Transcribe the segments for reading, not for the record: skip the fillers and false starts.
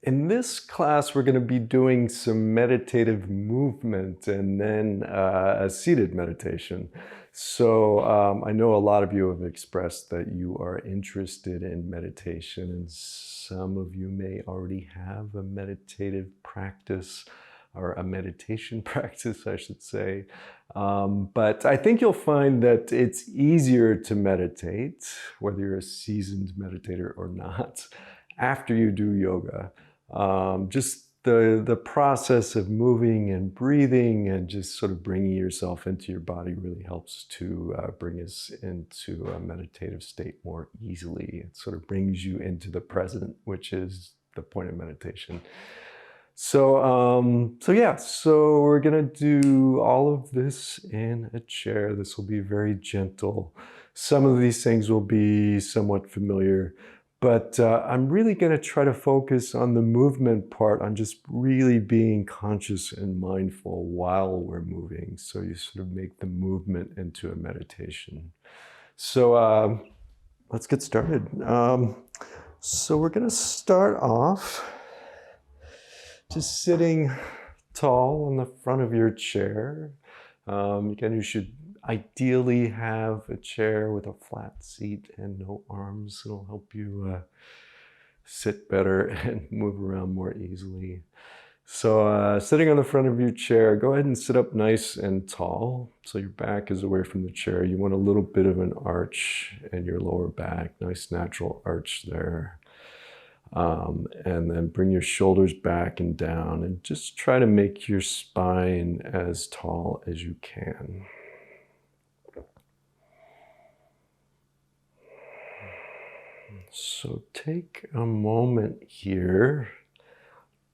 In this class, we're going to be doing some meditative movement and then a seated meditation. So I know a lot of you have expressed that you are interested in meditation, and some of you may already have a meditative practice or a meditation practice, I should say. But I think you'll find that it's easier to meditate, whether you're a seasoned meditator or not, after you do yoga. Just the process of moving and breathing and just sort of bringing yourself into your body really helps to bring us into a meditative state more easily. It sort of brings you into the present, which is the point of meditation. So we're gonna do all of this in a chair. This will be very gentle. Some of these things will be somewhat familiar, but I'm really gonna try to focus on the movement part, on just really being conscious and mindful while we're moving. So you sort of make the movement into a meditation. So let's get started. So we're gonna start off just sitting tall on the front of your chair. Again, you should ideally have a chair with a flat seat and no arms. It'll help you sit better and move around more easily. So sitting on the front of your chair, go ahead and sit up nice and tall. So your back is away from the chair. You want a little bit of an arch in your lower back, nice natural arch there. And then bring your shoulders back and down and just try to make your spine as tall as you can. So take a moment here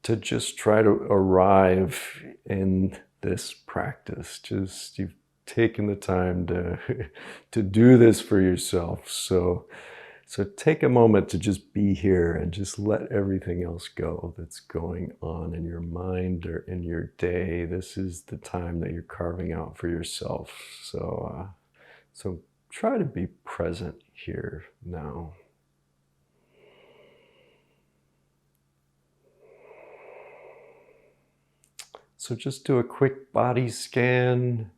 to just try to arrive in this practice. Just you've taken the time to do this for yourself. So take a moment to just be here and just let everything else go that's going on in your mind or in your day. This is the time that you're carving out for yourself. So try to be present here now. So just do a quick body scan.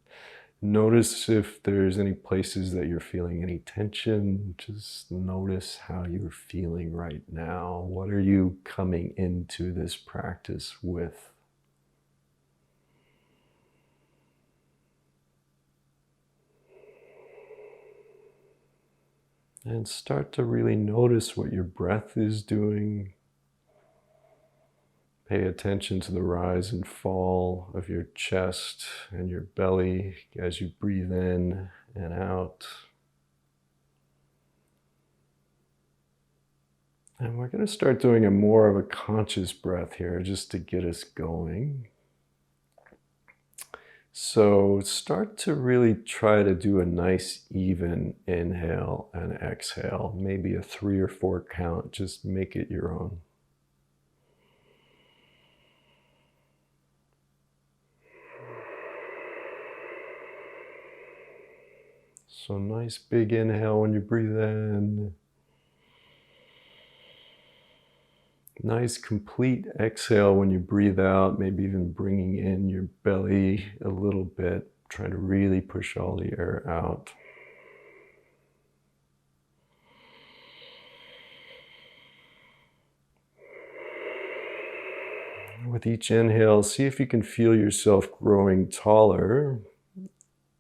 Notice if there's any places that you're feeling any tension. Just notice how you're feeling right now. What are you coming into this practice with? And start to really notice what your breath is doing. Pay attention to the rise and fall of your chest and your belly as you breathe in and out. And we're going to start doing a more of a conscious breath here just to get us going. So start to really try to do a nice even inhale and exhale, maybe a 3 or 4 count, just make it your own. So nice big inhale when you breathe in. Nice complete exhale when you breathe out, maybe even bringing in your belly a little bit, trying to really push all the air out. With each inhale, see if you can feel yourself growing taller.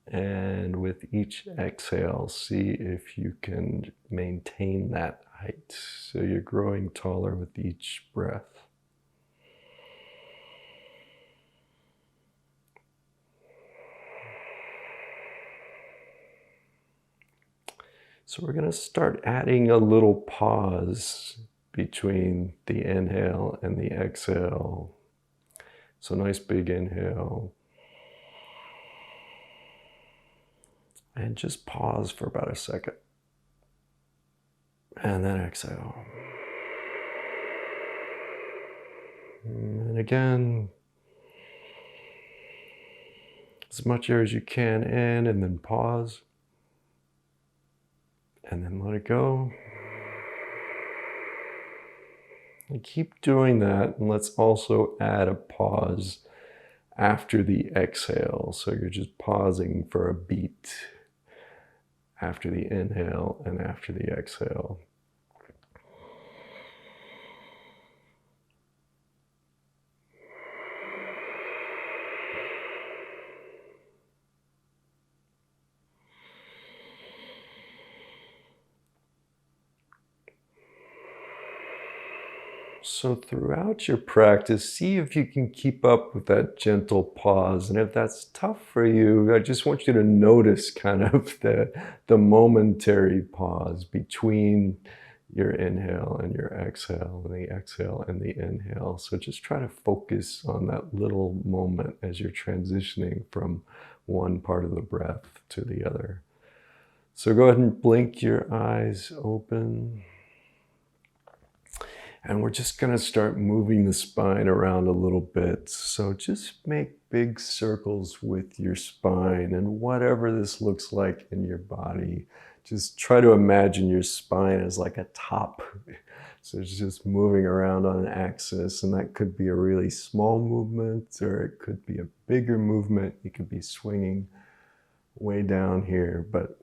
And with each exhale, see if you can maintain that height. So you're growing taller with each breath. So we're going to start adding a little pause between the inhale and the exhale. So nice big inhale. And just pause for about a second. And then exhale. And again, as much air as you can in, and then pause. And then let it go. And keep doing that, and let's also add a pause after the exhale. So you're just pausing for a beat after the inhale and after the exhale. So throughout your practice, see if you can keep up with that gentle pause. And if that's tough for you, I just want you to notice kind of the momentary pause between your inhale and your exhale, and the exhale and the inhale. So just try to focus on that little moment as you're transitioning from one part of the breath to the other. So go ahead and blink your eyes open. And we're just going to start moving the spine around a little bit. So just make big circles with your spine, and whatever this looks like in your body, just try to imagine your spine as like a top. So it's just moving around on an axis, and that could be a really small movement, or it could be a bigger movement. You could be swinging way down here, but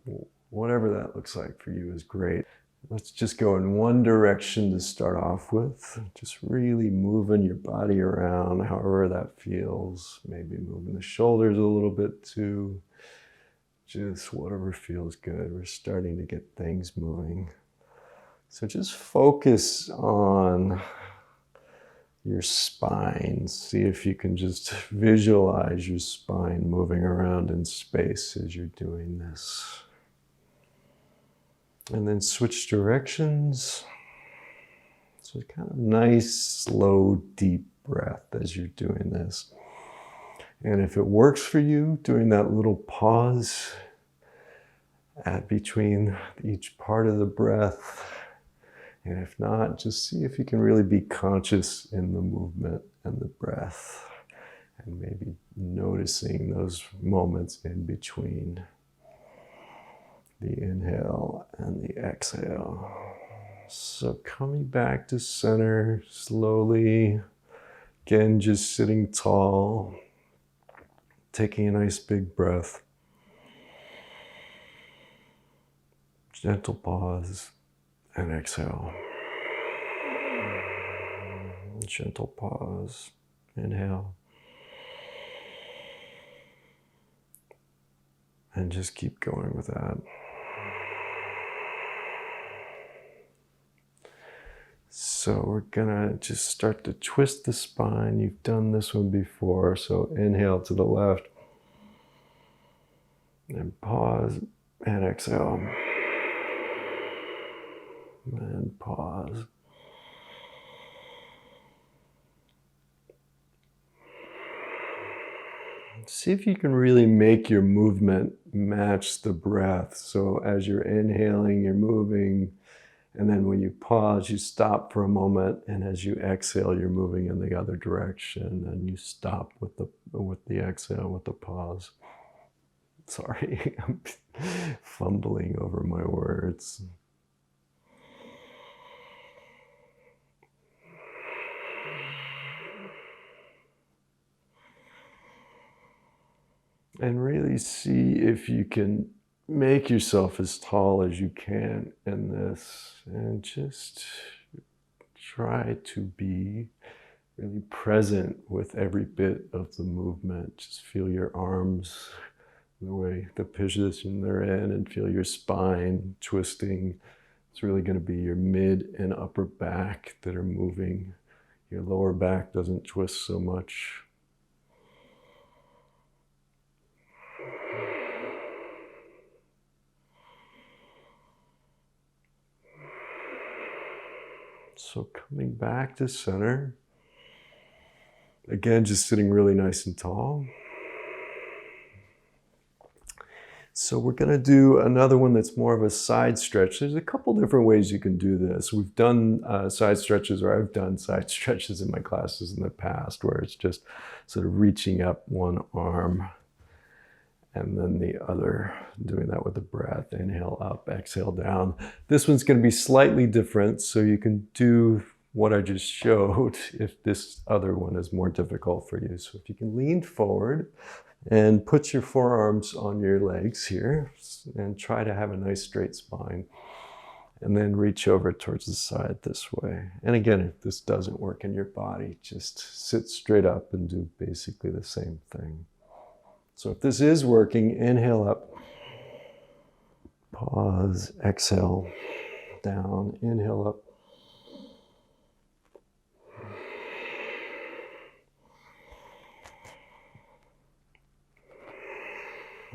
whatever that looks like for you is great. Let's just go in one direction to start off with. Just really moving your body around, however that feels. Maybe moving the shoulders a little bit too. Just whatever feels good. We're starting to get things moving. So just focus on your spine. See if you can just visualize your spine moving around in space as you're doing this. And then switch directions. So kind of nice, slow, deep breath as you're doing this. And if it works for you, doing that little pause between each part of the breath. And if not, just see if you can really be conscious in the movement and the breath. And maybe noticing those moments in between the inhale and the exhale. So coming back to center slowly. Again, just sitting tall, taking a nice big breath. Gentle pause and exhale. Gentle pause, inhale. And just keep going with that. So we're gonna just start to twist the spine. You've done this one before, so inhale to the left, and pause, and exhale, and pause. See if you can really make your movement match the breath. So as you're inhaling, you're moving. And then when you pause, you stop for a moment, and as you exhale, you're moving in the other direction, and you stop with the exhale, with the pause. Sorry, I'm fumbling over my words. And really see if you can make yourself as tall as you can in this, and just try to be really present with every bit of the movement. Just feel your arms, the way, the position they're in, and feel your spine twisting. It's really going to be your mid and upper back that are moving. Your lower back doesn't twist so much. So coming back to center. Again, just sitting really nice and tall. So we're going to do another one that's more of a side stretch. There's a couple different ways you can do this. We've done side stretches, or I've done side stretches in my classes in the past, where it's just sort of reaching up one arm and then the other, doing that with the breath. Inhale up, exhale down. This one's going to be slightly different, so you can do what I just showed if this other one is more difficult for you. So if you can lean forward and put your forearms on your legs here and try to have a nice straight spine. And then reach over towards the side this way. And again, if this doesn't work in your body, just sit straight up and do basically the same thing. So if this is working, inhale up, pause, exhale, down, inhale up.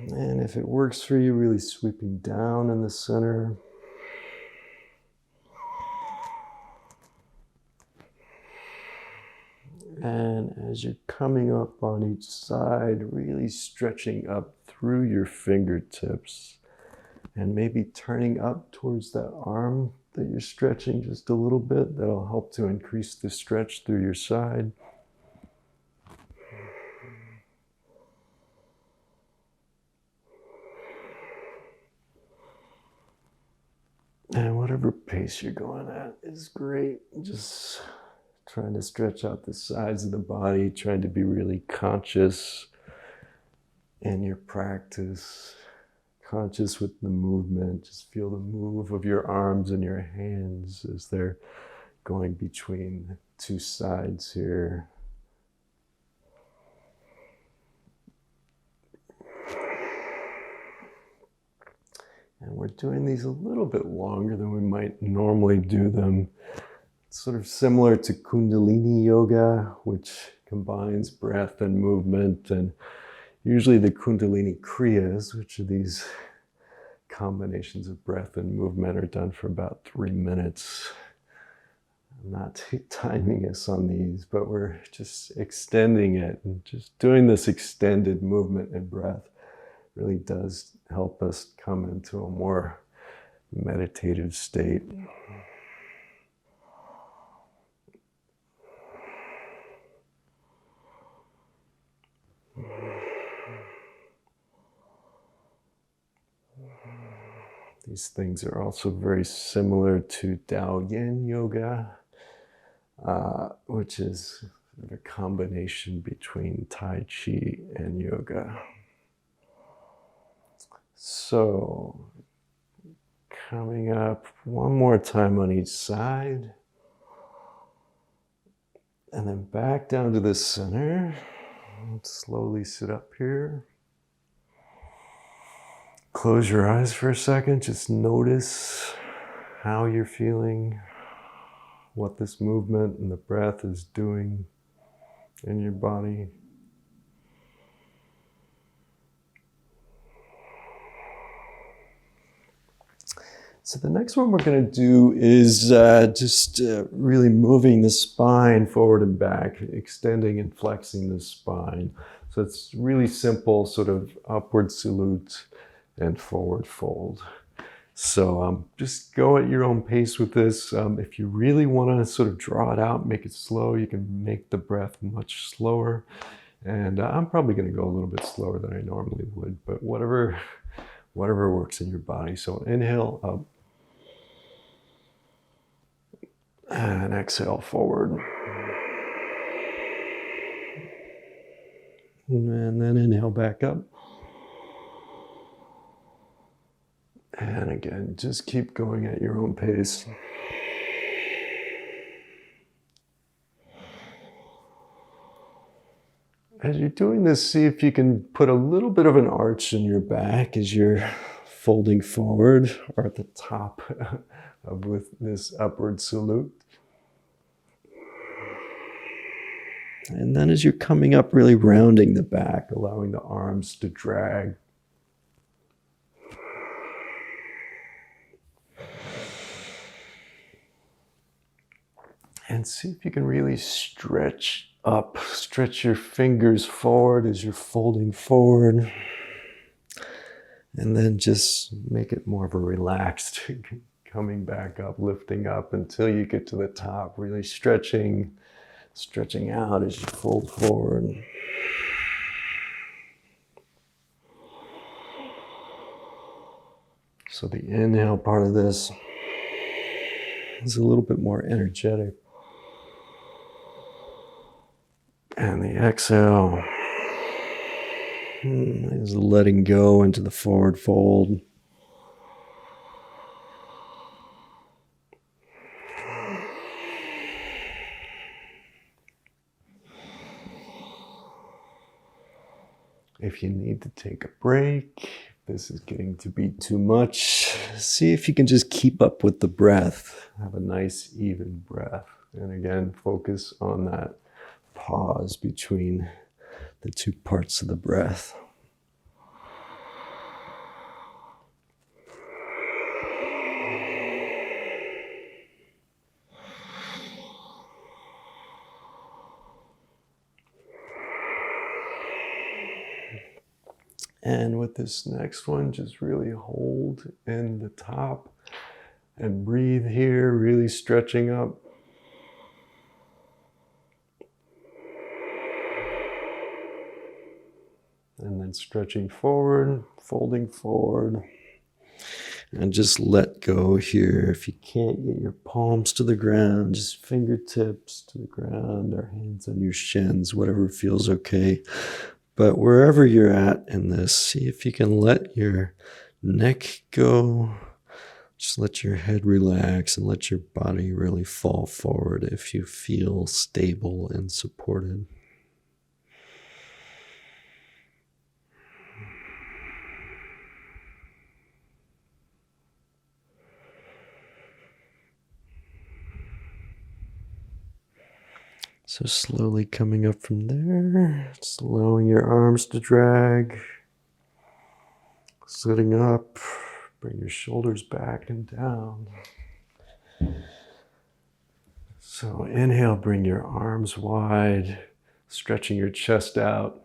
And if it works for you, really sweeping down in the center. And as you're coming up on each side, really stretching up through your fingertips and maybe turning up towards that arm that you're stretching just a little bit. That'll help to increase the stretch through your side. And whatever pace you're going at is great. Just trying to stretch out the sides of the body, trying to be really conscious in your practice, conscious with the movement. Just feel the move of your arms and your hands as they're going between the two sides here. And we're doing these a little bit longer than we might normally do them. It's sort of similar to Kundalini yoga, which combines breath and movement. And usually the Kundalini Kriyas, which are these combinations of breath and movement, are done for about 3 minutes. I'm not timing us on these, but we're just extending it, and just doing this extended movement and breath really does help us come into a more meditative state. These things are also very similar to Tao Yin yoga, which is a combination between Tai Chi and yoga. So, coming up one more time on each side. And then back down to the center. Let's slowly sit up here. Close your eyes for a second. Just notice how you're feeling, what this movement and the breath is doing in your body. So the next one we're going to do is just really moving the spine forward and back, extending and flexing the spine. So it's really simple, sort of upward salute and forward fold. So just go at your own pace with this. If you really want to sort of draw it out, make it slow, you can make the breath much slower. And I'm probably going to go a little bit slower than I normally would, but whatever works in your body. So inhale up. And exhale forward. And then inhale back up. And again, just keep going at your own pace. As you're doing this, see if you can put a little bit of an arch in your back as you're folding forward, or at the top with this upward salute. And then as you're coming up, really rounding the back, allowing the arms to drag. And see if you can really stretch up, stretch your fingers forward as you're folding forward. And then just make it more of a relaxed coming back up, lifting up until you get to the top, really stretching out as you fold forward. So the inhale part of this is a little bit more energetic. And the exhale is letting go into the forward fold. If you need to take a break, if this is getting to be too much, see if you can just keep up with the breath. Have a nice, even breath. And again, focus on that pause between the two parts of the breath. And with this next one, just really hold in the top and breathe here, really stretching up. And then stretching forward, folding forward. And just let go here. If you can't get your palms to the ground, just fingertips to the ground or hands on your shins, whatever feels okay. But wherever you're at in this, see if you can let your neck go. Just let your head relax and let your body really fall forward if you feel stable and supported. So slowly coming up from there, just allowing your arms to drag. Sitting up, bring your shoulders back and down. So inhale, bring your arms wide, stretching your chest out.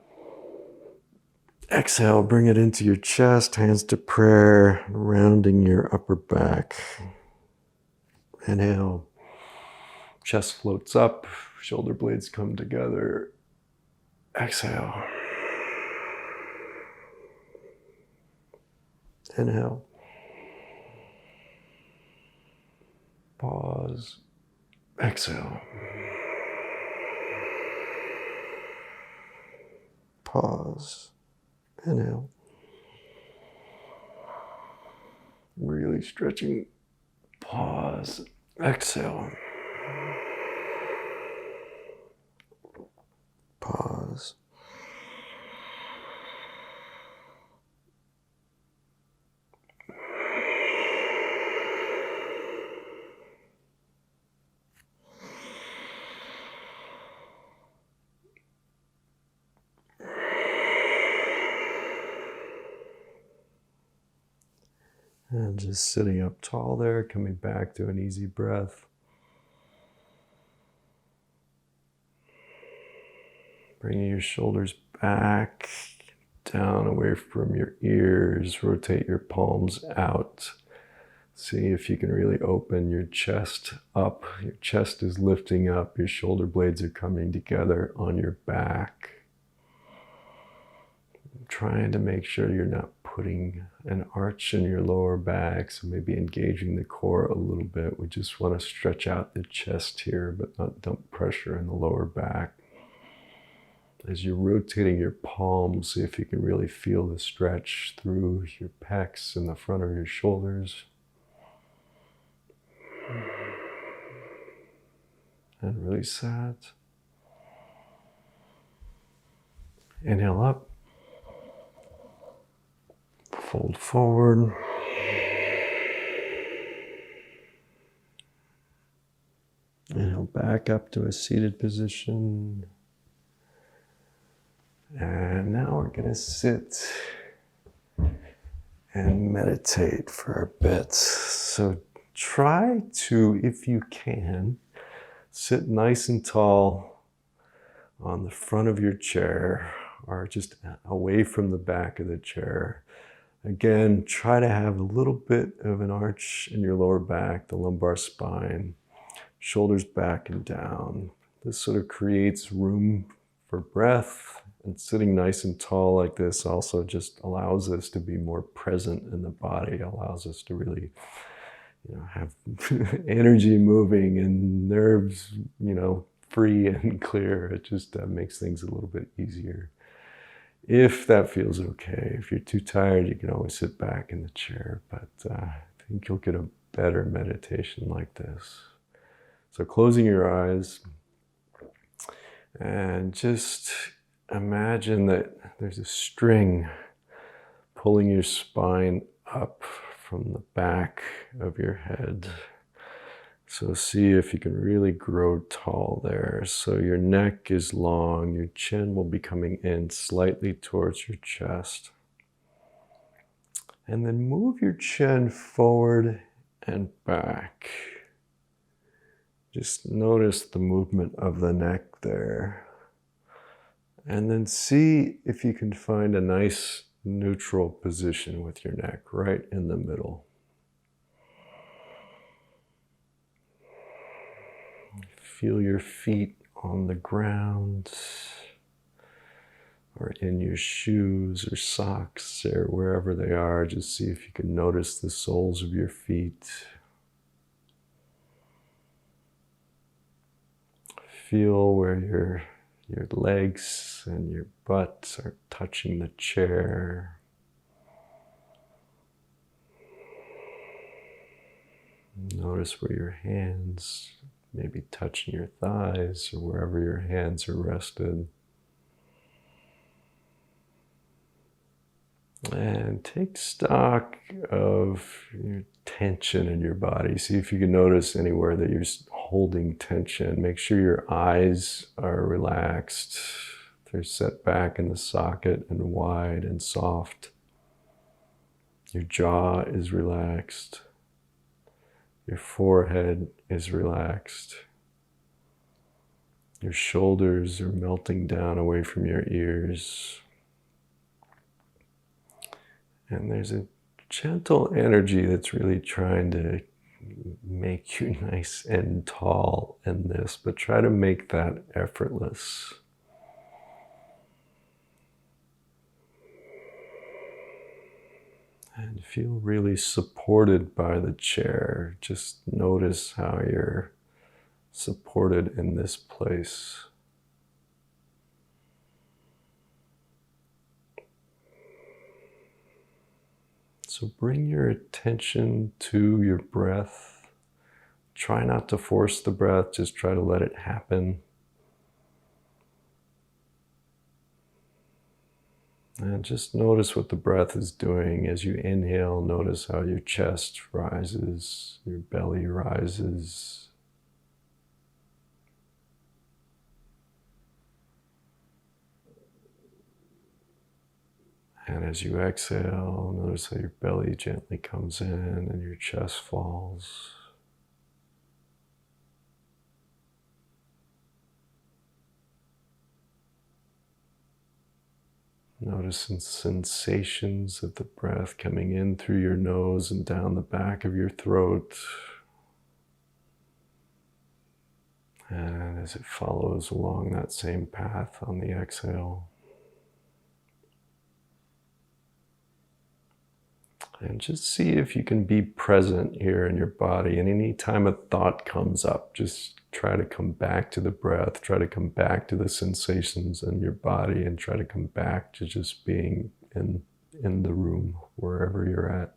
Exhale, bring it into your chest, hands to prayer, rounding your upper back. Inhale, chest floats up, shoulder blades come together. Exhale. Inhale. Pause. Exhale. Pause. Inhale. Really stretching. Pause. Exhale. Pause. And just sitting up tall there, coming back to an easy breath. Bringing your shoulders back, down away from your ears. Rotate your palms out. See if you can really open your chest up. Your chest is lifting up. Your shoulder blades are coming together on your back. Trying to make sure you're not putting an arch in your lower back, so maybe engaging the core a little bit. We just want to stretch out the chest here, but not dump pressure in the lower back. As you're rotating your palms, see if you can really feel the stretch through your pecs and the front of your shoulders. And release that. Inhale up. Fold forward. Inhale back up to a seated position. And now we're going to sit and meditate for a bit. So try to, if you can, sit nice and tall on the front of your chair or just away from the back of the chair. Again, try to have a little bit of an arch in your lower back, the lumbar spine, shoulders back and down. This sort of creates room for breath, and sitting nice and tall like this also just allows us to be more present in the body, allows us to really, have energy moving and nerves, free and clear. It just makes things a little bit easier. If that feels okay. If you're too tired, you can always sit back in the chair, but I think you'll get a better meditation like this. So closing your eyes and just imagine that there's a string pulling your spine up from the back of your head. So see if you can really grow tall there. So your neck is long, your chin will be coming in slightly towards your chest. And then move your chin forward and back. Just notice the movement of the neck there. And then see if you can find a nice neutral position with your neck right in the middle. Feel your feet on the ground or in your shoes or socks or wherever they are. Just see if you can notice the soles of your feet. Feel where your legs and your butt are touching the chair. Notice where your hands maybe touching your thighs or wherever your hands are rested. And take stock of your tension in your body. See if you can notice anywhere that you're holding tension. Make sure your eyes are relaxed. They're set back in the socket and wide and soft. Your jaw is relaxed. Your forehead is relaxed. Your shoulders are melting down away from your ears. And there's a gentle energy that's really trying to make you nice and tall in this, but try to make that effortless. And feel really supported by the chair. Just notice how you're supported in this place. So bring your attention to your breath. Try not to force the breath, just try to let it happen. And just notice what the breath is doing. As you inhale, notice how your chest rises, your belly rises. And as you exhale, notice how your belly gently comes in and your chest falls. Notice the sensations of the breath coming in through your nose and down the back of your throat. And as it follows along that same path on the exhale. And just see if you can be present here in your body. And any time a thought comes up, just try to come back to the breath, try to come back to the sensations in your body, and try to come back to just being in the room, wherever you're at.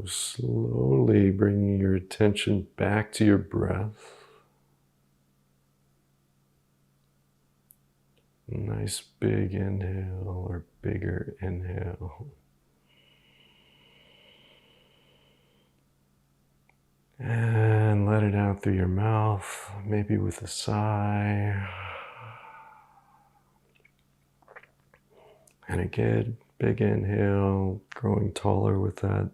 So slowly bringing your attention back to your breath. Nice big inhale or bigger inhale. And let it out through your mouth, maybe with a sigh. And again, big inhale, growing taller with that.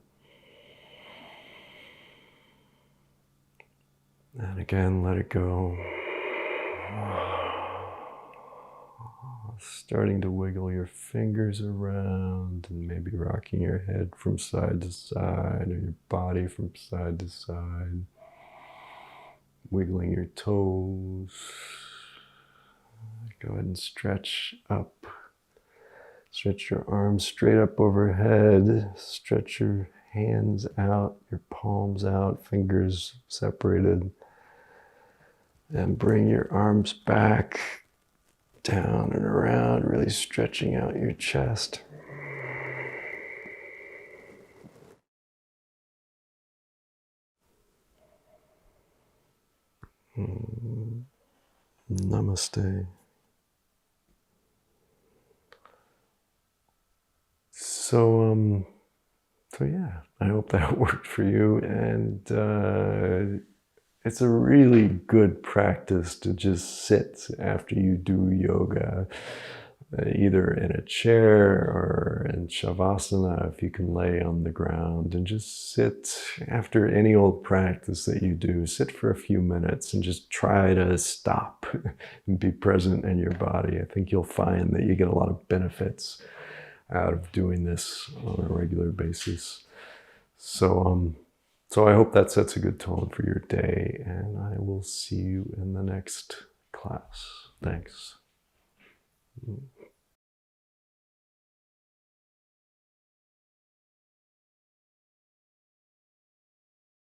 And again, let it go. Starting to wiggle your fingers around and maybe rocking your head from side to side or your body from side to side. Wiggling your toes. Go ahead and stretch up. Stretch your arms straight up overhead. Stretch your hands out, your palms out, fingers separated. And bring your arms back, down and around, really stretching out your chest. Namaste. So yeah, I hope that worked for you. And it's a really good practice to just sit after you do yoga, either in a chair or in Shavasana, if you can lay on the ground, and just sit after any old practice that you do. Sit for a few minutes and just try to stop and be present in your body. I think you'll find that you get a lot of benefits out of doing this on a regular basis. So I hope that sets a good tone for your day, and I will see you in the next class. Thanks.